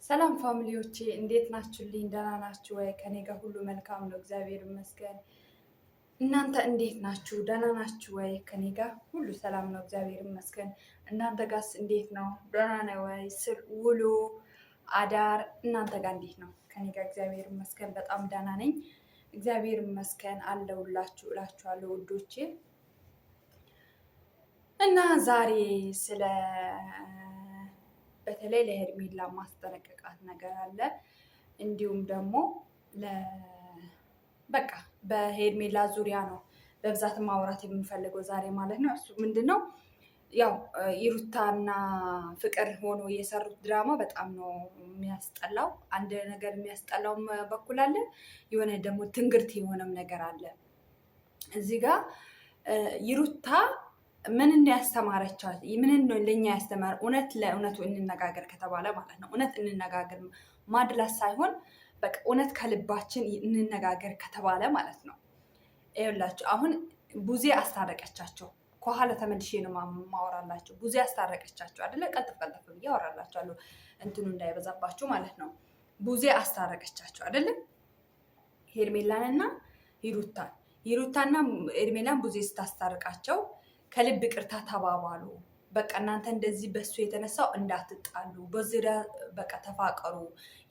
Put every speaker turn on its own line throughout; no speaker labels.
ሰላም ፋሚሊዎቼ እንዴት ናችሁልኝ? ደህና ናችሁ ወይ? ከኔ ጋር ሁሉ መልካም ነው፣ እግዚአብሔር ይመስገን። እናንተ እንዴት ናችሁ? ደህና ናችሁ ወይ? ከኔ ጋር ሁሉ ሰላም ነው፣ እግዚአብሔር ይመስገን። እናንተ ጋርስ እንዴት ነው? ደህና ነው ወይ? ውሎ አዳር እናንተ ጋር እንዴት ነው? ከኔ ጋር እግዚአብሔር ይመስገን በጣም ደህና ነኝ፣ እግዚአብሔር ይመስገን አለሁላችሁ እላችኋለሁ ውዶቼ። እና ዛሬ ስለ በተለይ ለሄርሜላ ማስጠነቀቃት ነገር አለ። እንዲሁም ደግሞ በቃ በሄርሜላ ዙሪያ ነው በብዛት ማውራት የምንፈልገው ዛሬ ማለት ነው። እሱ ምንድነው ያው የሩታና ፍቅር ሆኖ የሰሩት ድራማ በጣም ነው የሚያስጠላው። አንድ ነገር የሚያስጠላው በኩል አለ፣ የሆነ ደግሞ ትንግርት የሆነም ነገር አለ። እዚህ ጋር የሩታ ምን ያስተማረቻት ምን ለኛ ያስተማር? እውነት ለእውነቱ እንነጋገር ከተባለ ማለት ነው እውነት እንነጋገር ማድላት ሳይሆን በቃ እውነት ከልባችን እንነጋገር ከተባለ ማለት ነው። ይኸውላችሁ አሁን ቡዜ አስታረቀቻቸው። ከኋላ ተመልሼ ነው ማወራላችሁ። ቡዜ አስታረቀቻቸው አይደለ? ቀልጥፍ ቀልጥፍ ብዬ አወራላችኋለሁ እንትኑ እንዳይበዛባችሁ ማለት ነው። ቡዜ አስታረቀቻቸው አይደለ? ሄርሜላንና ሂሩታና ሄርሜላን ቡዜ ስታስታርቃቸው ከልብ ቅርታ ተባባሉ። በቃ እናንተ እንደዚህ በሱ የተነሳው እንዳትጣሉ፣ በዙሪያ በቃ ተፋቀሩ፣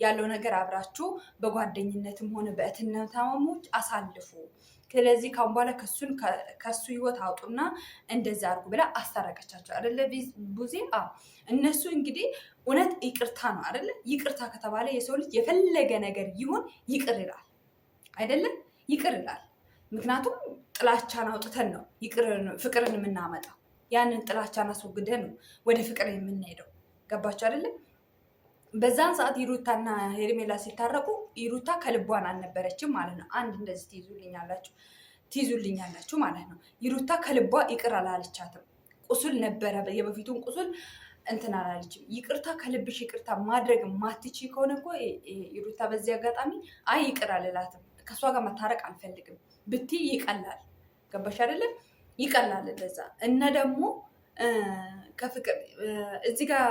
ያለው ነገር አብራችሁ በጓደኝነትም ሆነ በእህትነታሞች አሳልፉ። ስለዚህ ካሁን በኋላ ከሱ ህይወት አውጡና እንደዚህ አድርጉ ብላ አስታረቀቻቸው አይደለ? ቡዜ እነሱ እንግዲህ እውነት ይቅርታ ነው አይደለ? ይቅርታ ከተባለ የሰው ልጅ የፈለገ ነገር ይሁን ይቅር ይላል አይደለም? ይቅር ይላል። ምክንያቱም ጥላቻን አውጥተን ነው ፍቅርን የምናመጣው። ያንን ጥላቻን አስወግደን ነው ወደ ፍቅር የምንሄደው። ገባችሁ አይደለም? በዛን ሰዓት ይሩታና ሄርሜላ ሲታረቁ ይሩታ ከልቧን አልነበረችም ማለት ነው። አንድ እንደዚህ ትይዙልኛላችሁ ማለት ነው። ይሩታ ከልቧ ይቅር አላለቻትም። ቁስል ነበረ፣ የበፊቱን ቁስል እንትን አላለችም። ይቅርታ ከልብሽ ይቅርታ ማድረግ ማትቺ ከሆነ እኮ ይሩታ በዚህ አጋጣሚ አይ ይቅር አልላትም፣ ከእሷ ጋር መታረቅ አልፈልግም ብትይ ይቀላል። ገባሽ አይደለም? ይቀላል ለዛ እና ደግሞ ከፍቅር እዚህ ጋር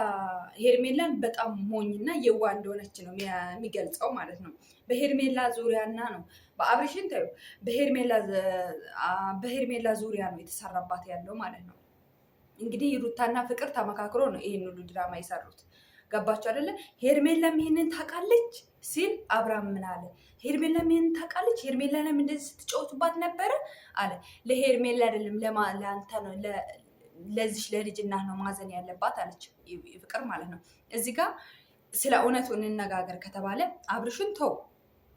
ሄርሜላን በጣም ሞኝና የዋ እንደሆነች ነው የሚገልጸው ማለት ነው። በሄርሜላ ዙሪያና ነው በአብርሽን ታዩ በሄርሜላ ዙሪያ ነው የተሰራባት ያለው ማለት ነው። እንግዲህ ሩታና ፍቅር ተመካክሮ ነው ይሄን ሁሉ ድራማ የሰሩት። ገባችሁ አይደለ? ሄርሜላም ይሄንን ታውቃለች ሲል አብርሃም ምን አለ? ሄርሜላም ይሄንን ታውቃለች፣ ሄርሜላም እንደዚህ ስትጫወቱባት ነበረ አለ። ለሄርሜላ አይደለም ለአንተ ነው ለዚች ለልጅ እናት ነው ማዘን ያለባት አለች ፍቅር ማለት ነው። እዚህ ጋር ስለ እውነቱ እንነጋገር ከተባለ አብርሽን ተው፣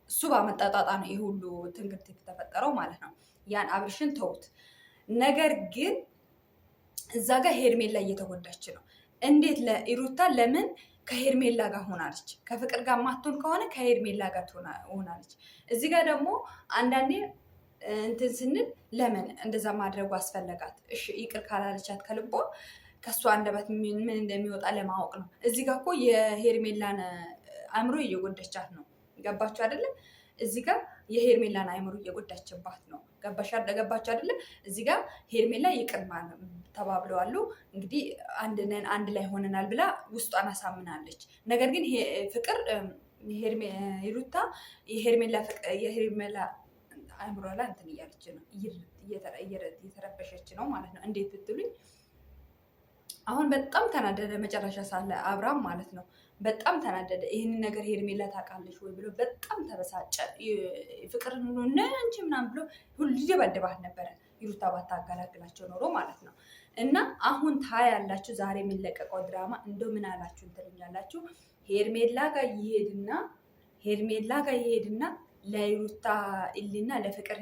እሱ ባመጣጣጣ ነው ይህ ሁሉ ትንግርት የተፈጠረው ማለት ነው። ያን አብርሽን ተውት። ነገር ግን እዛ ጋር ሄርሜላ እየተጎዳች ነው። እንዴት ለኢሩታ ለምን ከሄርሜላ ጋር ሆናለች? ከፍቅር ጋር ማትሆን ከሆነ ከሄርሜላ ጋር ሆናለች። እዚህ ጋር ደግሞ አንዳንዴ እንትን ስንል ለምን እንደዛ ማድረጉ አስፈለጋት? እሺ ይቅር ካላለቻት ከልቧ ከእሷ አንደበት ምን እንደሚወጣ ለማወቅ ነው። እዚህ ጋር እኮ የሄርሜላን አእምሮ እየጎዳቻት ነው። ገባችሁ አይደለም? እዚህ ጋር የሄርሜላን አእምሮ እየጎዳችባት ነው። ገባችሁ አይደለም? እዚህ ጋር ሄርሜላ ይቅር ተባብለዋሉ። እንግዲህ አንድ ላይ ሆነናል ብላ ውስጧን አሳምናለች። ነገር ግን ፍቅር ሩታ የሄርሜላ አእምሮ ላይ እንትን እያለች ነው፣ እየተረበሸች ነው ማለት ነው። እንዴት ብትሉኝ አሁን በጣም ተናደደ። መጨረሻ ሳለ አብርሃም ማለት ነው በጣም ተናደደ። ይህንን ነገር ሄርሜላ ታውቃለች ወይ ብሎ በጣም ተበሳጨ። ፍቅርን ሁሉ እንጂ ምናምን ብሎ ሁሉ ሊደበድባት ነበረ ይሩታ ባታገላግላቸው ኖሮ ማለት ነው። እና አሁን ታያላችሁ ዛሬ የሚለቀቀው ድራማ እንደው ምን አላችሁ እንትልኛላችሁ። ሄርሜላ ጋር ይሄድና ለይሩታ እልና ለፍቅር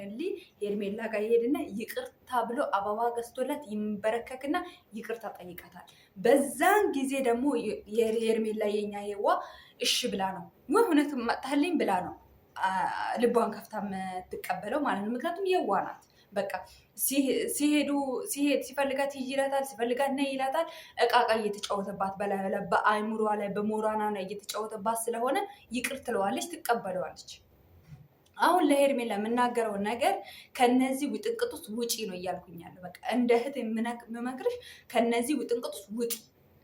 ሄርሜላ ጋር ይሄድና ይቅርታ ብሎ አበባ ገዝቶላት ይንበረከክና ይቅርታ ጠይቃታል። በዛን ጊዜ ደግሞ የሄርሜላ የኛ የዋ እሺ ብላ ነው ወይ እውነት መጣልኝ ብላ ነው ልቧን ከፍታ የምትቀበለው ማለት ነው። ምክንያቱም የዋ ናት። በቃ ሲሄድ ሲፈልጋት ይላታል፣ ሲፈልጋት ነይ ይላታል። እቃቃ እየተጫወተባት በአይምሯ ላይ በሞራና ላይ እየተጫወተባት ስለሆነ ይቅር ትለዋለች፣ ትቀበለዋለች። አሁን ለሄርሜላ የምናገረው ነገር ከነዚህ ውጥንቅጥ ውጪ ነው እያልኩኛለሁ። በቃ እንደ እህት የምመክርሽ ከነዚህ ውጥንቅጥ ውጪ።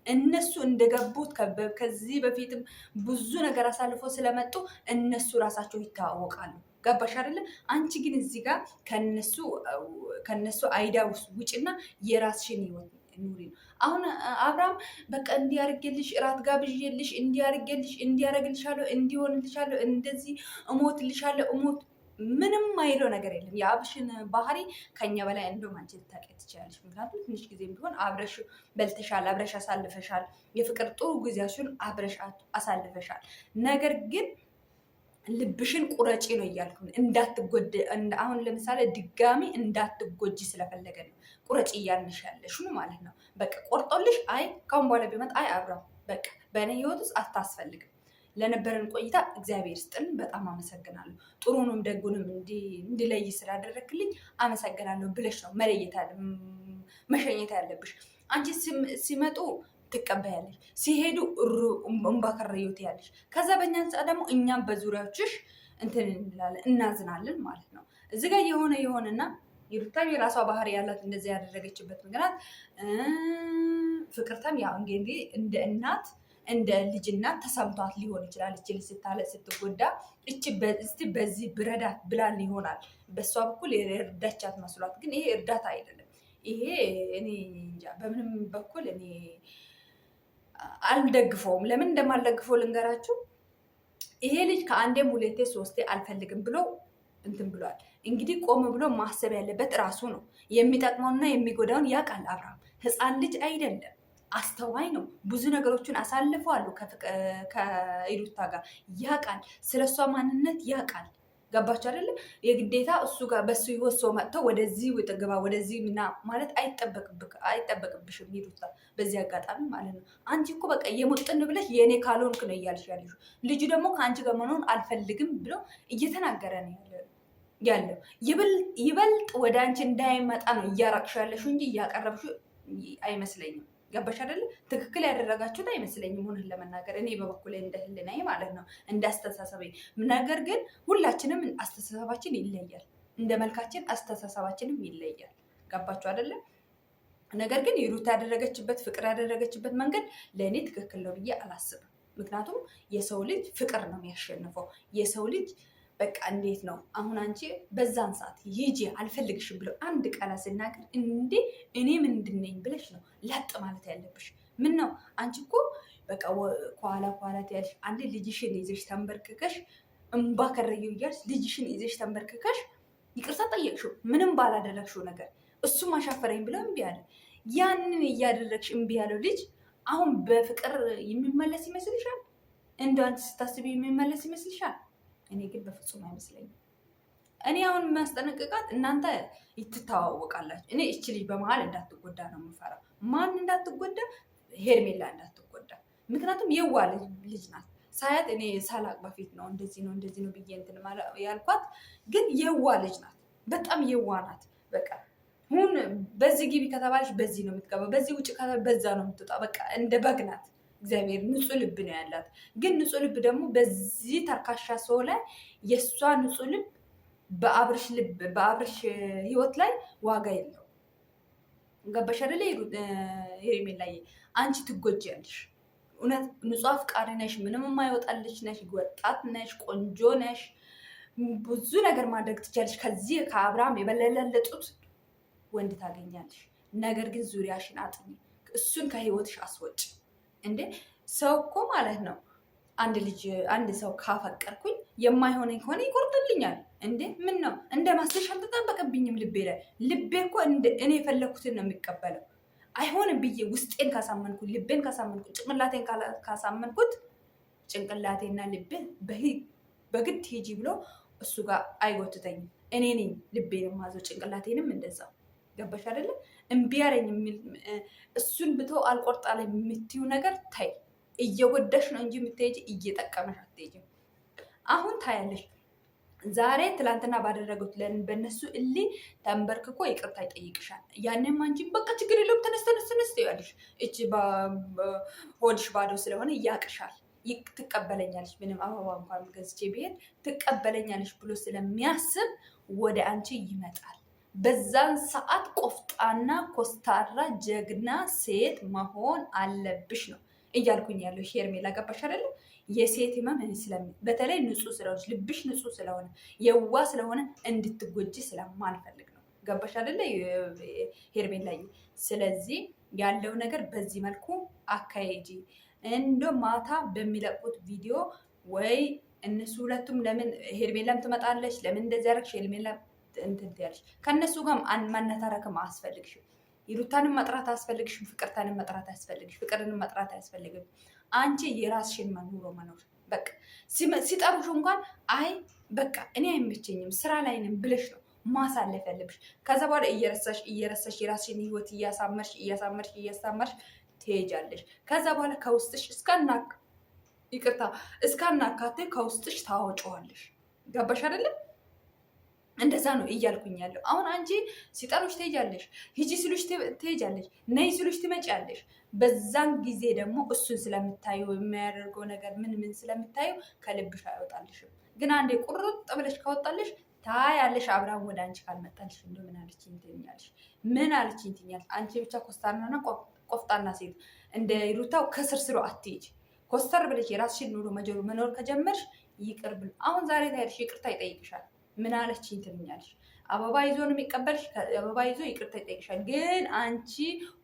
እነሱ እንደገቡት ከዚህ በፊትም ብዙ ነገር አሳልፎ ስለመጡ እነሱ ራሳቸው ይተዋወቃሉ። ገባሽ አይደለ? አንቺ ግን እዚህ ጋር ከነሱ አይዳ ውጭና የራስሽን ህይወት ኑሪ ነው። አሁን አብርሃም በቃ እንዲያርግልሽ እራት ጋብዤልሽ እንዲያረግልሻለሁ እንዲሆንልሻለሁ እንደዚህ እሞትልሻለሁ ምንም አይለው ነገር የለም። የአብርሽን ባህሪ ከኛ በላይ እንደውም አንቺ ልታውቂ ትችላለሽ። ምክንያቱም ትንሽ ጊዜም ቢሆን አብረሽ በልተሻል፣ አብረሽ አሳልፈሻል። የፍቅር ጥሩ ጊዜያችሁን አብረሽ አሳልፈሻል። ነገር ግን ልብሽን ቁረጪ ነው እያልኩ እንዳትጎጂ። አሁን ለምሳሌ ድጋሚ እንዳትጎጂ ስለፈለገ ነው ቁረጪ እያልንሽ ያለሽ ማለት ነው። በቃ ቆርጦልሽ አይ ካሁን በኋላ ቢመጣ አይ አብርሃም በቃ በእኔ ህይወት ውስጥ አታስፈልግም። ለነበረን ቆይታ እግዚአብሔር ስጥን፣ በጣም አመሰግናለሁ። ጥሩንም ደጉንም እንዲለይ ስላደረክልኝ አመሰግናለሁ ብለሽ ነው መሸኘት ያለብሽ። አንቺ ሲመጡ ትቀበያለሽ፣ ሲሄዱ እንባ ከረዩት ያለሽ። ከዛ በእኛ አንጻ ደግሞ እኛም በዙሪያዎችሽ እንትን እንላለን፣ እናዝናለን ማለት ነው። እዚህ ጋር የሆነና የሩታም የራሷ ባህሪ ያላት እንደዚህ ያደረገችበት ምክንያት ፍቅርተም ያው እንግዲህ እንደ እናት እንደ ልጅናት ተሰምቷት ሊሆን ይችላል። እቺ ልጅ ስትጎዳ እስቲ በዚህ ብረዳት ብላን ይሆናል። በሷ በኩል የእርዳቻት መስሏት፣ ግን ይሄ እርዳታ አይደለም። ይሄ እኔ እንጃ በምንም በኩል እኔ አልደግፈውም። ለምን እንደማልደግፈው ልንገራችሁ። ይሄ ልጅ ከአንዴም ሁለቴ ሶስቴ አልፈልግም ብሎ እንትን ብሏል። እንግዲህ ቆም ብሎ ማሰብ ያለበት ራሱ ነው። የሚጠቅመውና የሚጎዳውን ያውቃል። አብርሃም ህፃን ልጅ አይደለም፣ አስተዋይ ነው። ብዙ ነገሮችን አሳልፈዋል ከሩታ ጋር ያውቃል። ስለሷ ማንነት ያውቃል። ገባችሁ አይደለ? የግዴታ እሱ ጋር በሱ ህይወት ሰው መጥተው ወደዚህ ግባ ወደዚህ ምና ማለት አይጠበቅብሽም ሩታ። በዚህ አጋጣሚ ማለት ነው አንቺ እኮ በቃ የሙጥን ብለሽ የእኔ ካልሆንክ ነው እያልሽ ያለሽው። ልጁ ደግሞ ከአንቺ ጋር መሆን አልፈልግም ብሎ እየተናገረ ነው ያለው። ይበልጥ ወደ አንቺ እንዳይመጣ ነው እያራቅሽ ያለሽው እንጂ እያቀረብሽው አይመስለኝም። ገባሽ አይደለ? ትክክል ያደረጋችሁት አይመስለኝም ሆነን ለመናገር እኔ በበኩሌ እንደ ህልናዬ ማለት ነው እንዳስተሳሰበኝ። ነገር ግን ሁላችንም አስተሳሰባችን ይለያል፣ እንደ መልካችን አስተሳሰባችንም ይለያል። ገባችሁ አይደለ? ነገር ግን የሩታ ያደረገችበት ፍቅር ያደረገችበት መንገድ ለእኔ ትክክል ነው ብዬ አላስብም። ምክንያቱም የሰው ልጅ ፍቅር ነው የሚያሸንፈው። የሰው ልጅ በቃ እንዴት ነው አሁን አንቺ በዛን ሰዓት ሂጂ አልፈልግሽም ብለው አንድ ቃል ሲናገር እንዴ እኔ ምንድን ነኝ ብለሽ ነው ላጥ ማለት ያለብሽ። ምን ነው አንቺ እኮ በቃ ከኋላ ያልሽ አንዴ ልጅሽን ይዘሽ ተንበርክከሽ እንባ ከረየው እያልሽ ልጅሽን ይዘሽ ተንበርክከሽ ይቅርታ ጠየቅሽው፣ ምንም ባላደረግሽው ነገር። እሱም አሻፈረኝ ብለው እምቢ አለ። ያንን እያደረግሽ እምቢ ያለው ልጅ አሁን በፍቅር የሚመለስ ይመስልሻል? እንደ አንቺ ስታስቢ የሚመለስ ይመስልሻል? እኔ ግን በፍጹም አይመስለኝም። እኔ አሁን የሚያስጠነቅቃት እናንተ ትተዋወቃላችሁ። እኔ እች ልጅ በመሀል እንዳትጎዳ ነው የምፈራው። ማን እንዳትጎዳ? ሄርሜላ እንዳትጎዳ። ምክንያቱም የዋ ልጅ ናት። ሳያት እኔ ሳላቅ በፊት ነው እንደዚህ ነው ብዬ እንትን ያልኳት። ግን የዋ ልጅ ናት፣ በጣም የዋ ናት። በቃ ሁን በዚህ ግቢ ከተባለች በዚህ ነው የምትገባው፣ በዚህ ውጭ በዛ ነው የምትወጣው። በቃ እንደ በግ ናት። እግዚአብሔር ንጹህ ልብ ነው ያላት። ግን ንጹህ ልብ ደግሞ በዚህ ተርካሻ ሰው ላይ የእሷ ንጹህ ልብ በአብርሽ ህይወት ላይ ዋጋ የለው። ገባሽ አይደለ? ሄርሜላዬ አንቺ ትጎጂያለሽ። እውነት ንጹህ አፍቃሪ ነሽ፣ ምንም የማይወጣልሽ ነሽ፣ ወጣት ነሽ፣ ቆንጆ ነሽ፣ ብዙ ነገር ማድረግ ትችያለሽ። ከዚህ ከአብርሃም የበለለጡት ወንድ ታገኛለሽ። ነገር ግን ዙሪያሽን አጥኚ፣ እሱን ከህይወትሽ አስወጭ። እንዴ ሰው እኮ ማለት ነው አንድ ሰው ካፈቀርኩኝ የማይሆነኝ ከሆነ ይቆርጥልኛል። እንዴ ምን ነው እንደ ማስለሽ አልተጣበቀብኝም። ልቤ እኮ እኔ የፈለኩትን ነው የሚቀበለው። አይሆንም ብዬ ውስጤን ካሳመንኩት፣ ልቤን ካሳመንኩት፣ ጭንቅላቴን ካሳመንኩት ጭንቅላቴና ልቤን በግድ ሂጂ ብሎ እሱ ጋር አይጎትተኝም። እኔ ነኝ ልቤን ማዘው፣ ጭንቅላቴንም እንደዛው። ገባሽ አይደለ? እምቢ አለኝ የሚል እሱን ብተው አልቆርጣለ የምትዩ ነገር ታይ። እየጎዳሽ ነው እንጂ የምትሄጂ እየጠቀመሽ አትሄጂም። አሁን ታያለሽ። ዛሬ ትላንትና ባደረጉት በእነሱ ተንበርክኮ ይቅርታ ይጠይቅሻል። ያንም አንቺ በቃ ችግር የለውም ተነስ ያለሽ እቺ ሆድሽ ባዶ ስለሆነ ያቅሻል። ትቀበለኛለሽ፣ ምንም አበባ እንኳን ገዝቼ ብሄድ ትቀበለኛለሽ ብሎ ስለሚያስብ ወደ አንቺ ይመጣል። በዛን ሰዓት ቆፍጣና ኮስታራ ጀግና ሴት መሆን አለብሽ ነው እያልኩኝ ያለው ሄርሜላ። ገባሽ አይደለም? የሴት ህመም በተለይ ንጹህ ስለሆነች ልብሽ ንጹህ ስለሆነ የዋ ስለሆነ እንድትጎጂ ስለማንፈልግ ነው። ገባሽ አይደለ ሄርሜላ? ስለዚህ ያለው ነገር በዚህ መልኩ አካሄጂ። እንዶ ማታ በሚለቁት ቪዲዮ ወይ እነሱ ሁለቱም ለምን ሄርሜላም ትመጣለች፣ ለምን እንደዚህ ያደረግሽ ሄርሜላ እንትን ትያለሽ። ከእነሱ ጋር ማነታረክም አያስፈልግሽም። ይሩታንም መጥራት አያስፈልግሽም። ፍቅርታንም መጥራት አያስፈልግሽም። ፍቅርንም መጥራት አያስፈልግም። አንቺ የራስሽን ኑሮ መኖር በቃ። ሲጠሩሽ እንኳን አይ በቃ እኔ አይመቸኝም ስራ ላይ ነኝ ብለሽ ነው ማሳለፍ ያለብሽ። ከዛ በኋላ እየረሳሽ የራስሽን ህይወት እያሳመርሽ ትሄጃለሽ። ከዛ በኋላ ከውስጥሽ እስካናካቴ ከውስጥሽ ታወጪዋለሽ። ገባሽ አይደለም? እንደዛ ነው እያልኩኝ ያለው። አሁን አንቺ ሲጠሩሽ ትሄጃለሽ፣ ሂጂ ሲሉሽ ትሄጃለሽ፣ ነይ ሲሉሽ ትመጪያለሽ። በዛን ጊዜ ደግሞ እሱን ስለምታዩ የሚያደርገው ነገር ምን ስለምታዩ ከልብሽ አይወጣልሽም። ግን አንዴ ቁርጥ ብለሽ ካወጣልሽ ታያለሽ። አብርሃም ወደ አንቺ ካልመጣልሽ እንደ ምን አለችኝ ትኛለሽ። አንቺ ብቻ ኮስታራና ቆፍጣና ሴት እንደ ሩታው ከስርስሮ አትሄጂ። ኮስተር ብለሽ የራስሽን ኑሮ መኖር ከጀመርሽ ይቅር ብል አሁን ዛሬ ታያለሽ፣ ይቅርታ ይጠይቅሻል። ምን አለችኝ ትልኛለሽ። አበባ ይዞ ነው የሚቀበልሽ። አበባ ይዞ ይቅርታ ይጠይቅሻል። ግን አንቺ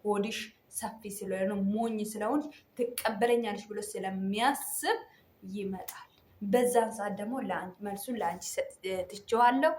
ሆድሽ ሰፊ ስለሆነ ሞኝ ስለሆንሽ ትቀበለኛለሽ ብሎ ስለሚያስብ ይመጣል። በዛን ሰዓት ደግሞ መልሱን ለአንቺ ትቼዋለሁ።